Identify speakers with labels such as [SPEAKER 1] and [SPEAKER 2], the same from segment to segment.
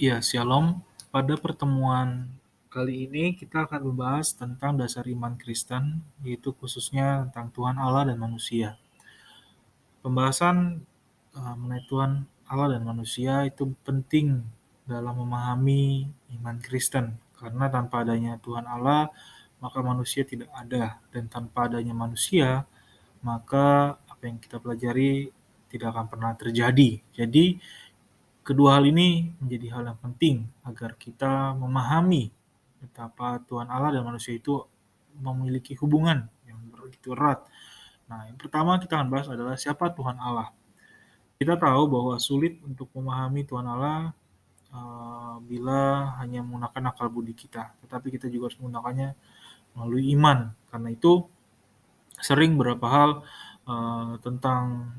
[SPEAKER 1] Ya, Shalom. Pada pertemuan kali ini kita akan membahas tentang dasar iman Kristen, yaitu khususnya tentang Tuhan Allah dan manusia. Pembahasan mengenai Tuhan Allah dan manusia itu penting dalam memahami iman Kristen, karena tanpa adanya Tuhan Allah, maka manusia tidak ada, dan tanpa adanya manusia, maka apa yang kita pelajari tidak akan pernah terjadi. Jadi, kedua hal ini menjadi hal yang penting agar kita memahami betapa Tuhan Allah dan manusia itu memiliki hubungan yang begitu erat. Nah, yang pertama kita akan bahas adalah siapa Tuhan Allah. Kita tahu bahwa sulit untuk memahami Tuhan Allah bila hanya menggunakan akal budi kita, tetapi kita juga harus menggunakannya melalui iman. Karena itu sering beberapa hal tentang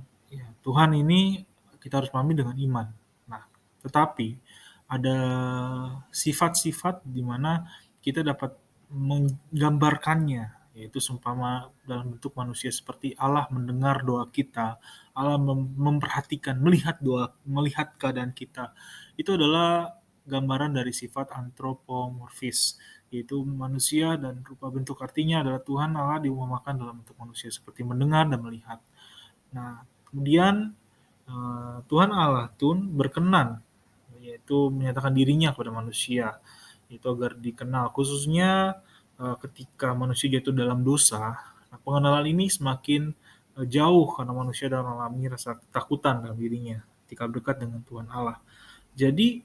[SPEAKER 1] Tuhan ini kita harus pahami dengan iman. Nah, tetapi ada sifat-sifat di mana kita dapat menggambarkannya, yaitu seumpama dalam bentuk manusia seperti Allah mendengar doa kita, Allah memperhatikan, melihat keadaan kita. Itu adalah gambaran dari sifat antropomorfis, yaitu manusia dan rupa bentuk artinya adalah Tuhan Allah diumpamakan dalam bentuk manusia seperti mendengar dan melihat. Nah, kemudian Tuhan Allah pun berkenan, yaitu menyatakan dirinya kepada manusia, itu agar dikenal. Khususnya ketika manusia jatuh dalam dosa, nah, pengenalan ini semakin jauh karena manusia dalam mengalami rasa ketakutan dalam dirinya ketika dekat dengan Tuhan Allah. Jadi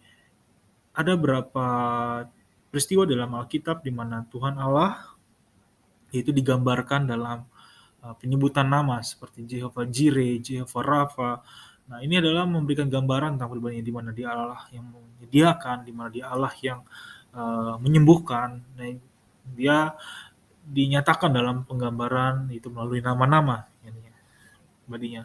[SPEAKER 1] ada beberapa peristiwa dalam Alkitab di mana Tuhan Allah itu digambarkan dalam penyebutan nama seperti Jehovah Jireh, Jehovah Rafa. Nah, ini adalah memberikan gambaran tentang pribadinya, di mana dia Allah yang menyediakan, di mana dia Allah yang menyembuhkan. Nah, dia dinyatakan dalam penggambaran itu melalui nama-nama pribadinya.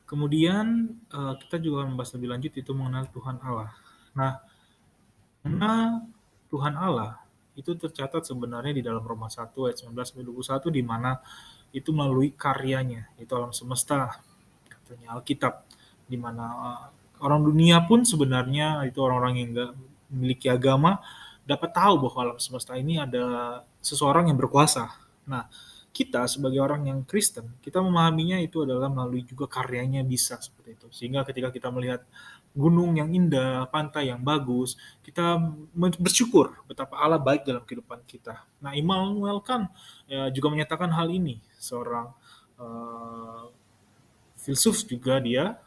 [SPEAKER 1] Kemudian kita juga membahas lebih lanjut itu mengenal Tuhan Allah. Nah, karena Tuhan Allah itu tercatat sebenarnya di dalam Roma 1 ayat 19-21, di mana itu melalui karyanya, itu alam semesta, katanya Alkitab, di mana orang dunia pun sebenarnya itu orang-orang yang enggak memiliki agama dapat tahu bahwa alam semesta ini ada seseorang yang berkuasa. Nah, kita sebagai orang yang Kristen, kita memahaminya itu adalah melalui juga karyanya bisa seperti itu. Sehingga ketika kita melihat gunung yang indah, pantai yang bagus, kita bersyukur betapa Allah baik dalam kehidupan kita. Nah, Immanuel kan juga menyatakan hal ini. Seorang filsuf juga dia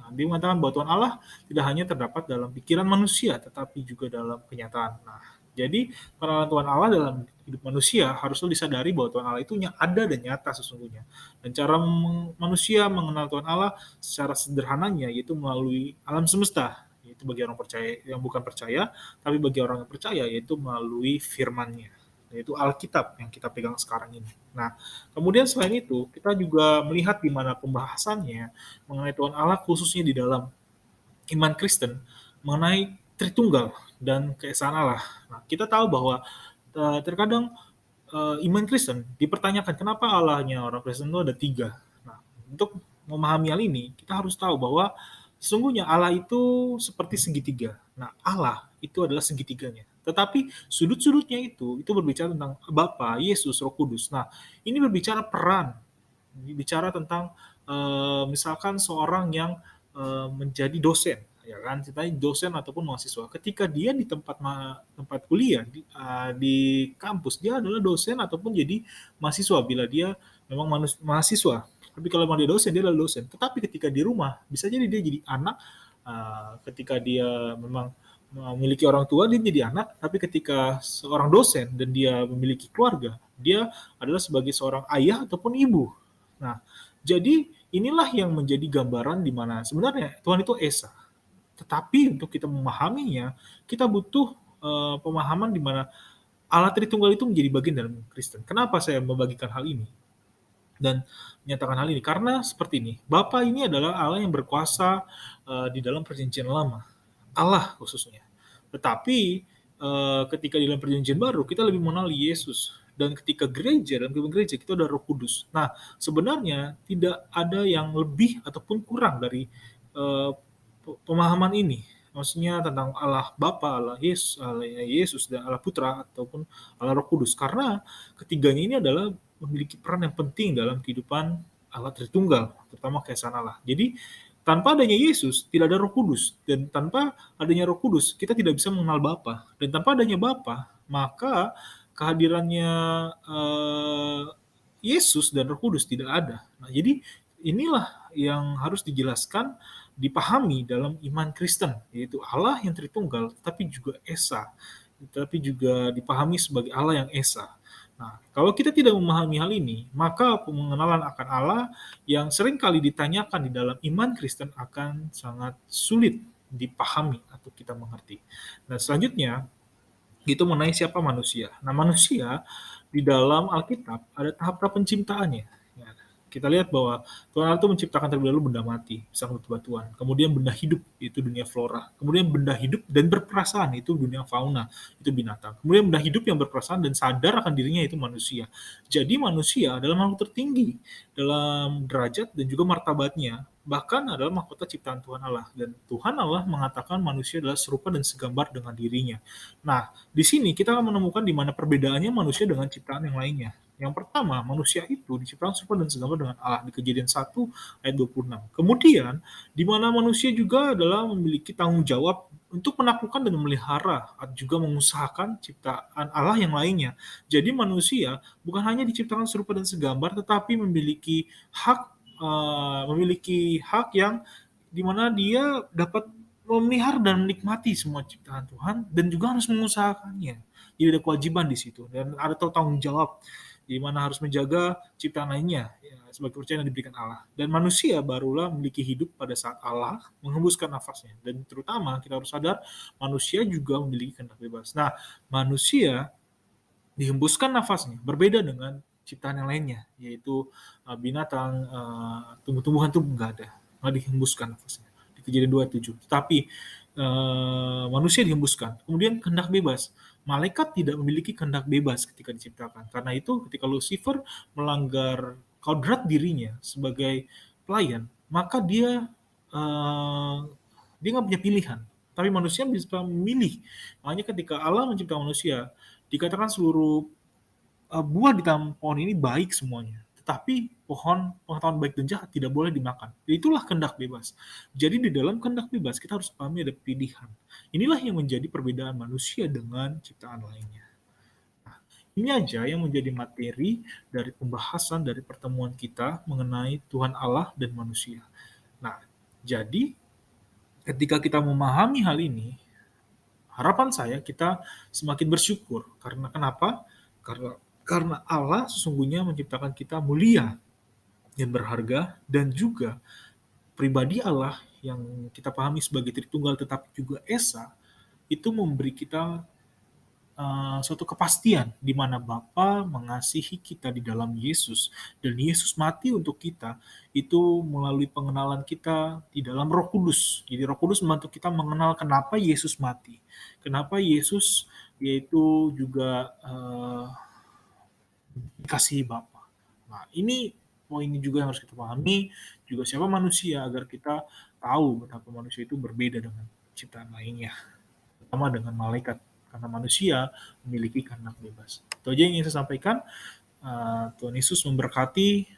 [SPEAKER 1] mengatakan bahwa Tuhan Allah tidak hanya terdapat dalam pikiran manusia, tetapi juga dalam kenyataan. Nah, jadi penerangan Tuhan Allah dalam hidup manusia haruslah disadari bahwa Tuhan Allah itu ada dan nyata sesungguhnya. Dan cara manusia mengenal Tuhan Allah secara sederhananya yaitu melalui alam semesta, yaitu bagi orang percaya yang bukan percaya, tapi bagi orang yang percaya yaitu melalui firman-Nya, yaitu Alkitab yang kita pegang sekarang ini. Nah, kemudian selain itu, kita juga melihat di mana pembahasannya mengenai Tuhan Allah khususnya di dalam iman Kristen mengenai Tritunggal dan keesaan Allah. Nah, kita tahu bahwa terkadang iman Kristen dipertanyakan kenapa Allahnya orang Kristen itu ada 3. Nah, untuk memahami hal ini, kita harus tahu bahwa sesungguhnya Allah itu seperti segitiga. Nah, Allah itu adalah segitiganya. Tetapi sudut-sudutnya itu berbicara tentang Bapa, Yesus, Roh Kudus. Nah, ini berbicara peran, bicara tentang misalkan seorang yang menjadi dosen, ya kan, ceritanya dosen ataupun mahasiswa. Ketika dia di tempat kuliah di kampus, dia adalah dosen ataupun jadi mahasiswa bila dia memang mahasiswa. Tapi kalau memang dia dosen, dia adalah dosen. Tetapi ketika di rumah, bisa jadi dia jadi anak. Ketika dia memang memiliki orang tua, dia jadi anak. Tapi ketika seorang dosen dan dia memiliki keluarga, dia adalah sebagai seorang ayah ataupun ibu. Nah, jadi inilah yang menjadi gambaran di mana sebenarnya Tuhan itu esa. Tetapi untuk kita memahaminya, kita butuh pemahaman di mana Allah Tritunggal itu menjadi bagian dalam Kristen. Kenapa saya membagikan hal ini dan menyatakan hal ini? Karena seperti ini, Bapa ini adalah Allah yang berkuasa di dalam perjanjian lama, Allah khususnya. Tetapi ketika di dalam perjanjian baru, kita lebih mengenal Yesus. Dan ketika dalam kehidupan gereja, kita ada Roh Kudus. Nah, sebenarnya tidak ada yang lebih ataupun kurang dari eee, pemahaman ini. Maksudnya tentang Allah Bapa, Allah Yesus, dan Allah Putra ataupun Allah Roh Kudus. Karena ketiganya ini adalah memiliki peran yang penting dalam kehidupan Allah Tritunggal, terutama keesaan Allah. Jadi tanpa adanya Yesus tidak ada Roh Kudus, dan tanpa adanya Roh Kudus kita tidak bisa mengenal Bapa, dan tanpa adanya Bapa maka kehadirannya Yesus dan Roh Kudus tidak ada. Nah, jadi inilah yang harus dijelaskan, dipahami dalam iman Kristen, yaitu Allah yang Tritunggal, tapi juga Esa, tapi juga dipahami sebagai Allah yang Esa. Nah, kalau kita tidak memahami hal ini, maka pengenalan akan Allah yang sering kali ditanyakan di dalam iman Kristen akan sangat sulit dipahami atau kita mengerti. Nah, selanjutnya itu mengenai siapa manusia. Nah, manusia di dalam Alkitab ada tahap-tahap penciptaannya. Ya, kita lihat bahwa Tuhan Allah itu menciptakan terlebih dahulu benda mati, misalnya batu-batuan. Kemudian benda hidup, itu dunia flora. Kemudian benda hidup dan berperasaan, itu dunia fauna, itu binatang. Kemudian benda hidup yang berperasaan dan sadar akan dirinya, itu manusia. Jadi manusia adalah makhluk tertinggi dalam derajat dan juga martabatnya, bahkan adalah mahkota ciptaan Tuhan Allah. Dan Tuhan Allah mengatakan manusia adalah serupa dan segambar dengan dirinya. Nah, di sini kita akan menemukan di mana perbedaannya manusia dengan ciptaan yang lainnya. Yang pertama, manusia itu diciptakan serupa dan segambar dengan Allah di Kejadian 1 ayat 26. Kemudian, di mana manusia juga adalah memiliki tanggung jawab untuk menaklukkan dan memelihara, juga mengusahakan ciptaan Allah yang lainnya. Jadi manusia bukan hanya diciptakan serupa dan segambar, tetapi memiliki hak yang di mana dia dapat memelihara dan menikmati semua ciptaan Tuhan dan juga harus mengusahakannya. Jadi ada kewajiban di situ dan ada tanggung jawab di mana harus menjaga ciptaan lainnya ya, sebagai kepercayaan yang diberikan Allah. Dan manusia barulah memiliki hidup pada saat Allah menghembuskan nafasnya. Dan terutama kita harus sadar manusia juga memiliki kehendak bebas. Nah, manusia dihembuskan nafasnya berbeda dengan ciptaan yang lainnya, yaitu binatang, tumbuh-tumbuhan itu nggak dihembuskan nafasnya di Kejadian 2:7. Tetapi manusia dihembuskan. Kemudian kehendak bebas. Malaikat tidak memiliki kehendak bebas ketika diciptakan. Karena itu ketika Lucifer melanggar kodrat dirinya sebagai pelayan, maka dia nggak punya pilihan. Tapi manusia bisa memilih. Makanya ketika Allah menciptakan manusia, dikatakan seluruh buah di taman pohon ini baik semuanya. Tetapi pohon pengetahuan baik dan jahat tidak boleh dimakan. Itulah kehendak bebas. Jadi di dalam kehendak bebas kita harus pahami ada pilihan. Inilah yang menjadi perbedaan manusia dengan ciptaan lainnya. Nah, ini aja yang menjadi materi dari pembahasan dari pertemuan kita mengenai Tuhan Allah dan manusia. Nah, jadi ketika kita memahami hal ini, harapan saya kita semakin bersyukur. Karena kenapa? Karena Allah sesungguhnya menciptakan kita mulia dan berharga, dan juga pribadi Allah yang kita pahami sebagai Tritunggal tetapi juga Esa, itu memberi kita suatu kepastian di mana Bapa mengasihi kita di dalam Yesus, dan Yesus mati untuk kita itu melalui pengenalan kita di dalam Roh Kudus. Jadi Roh Kudus membantu kita mengenal kenapa Yesus mati, kenapa Yesus yaitu juga dikasihi Bapa. Nah, ini poin juga yang harus kita pahami, juga siapa manusia agar kita tahu betapa manusia itu berbeda dengan ciptaan lainnya, terutama dengan malaikat, karena manusia memiliki kehendak bebas. Itu aja yang ingin saya sampaikan. Tuhan Yesus memberkati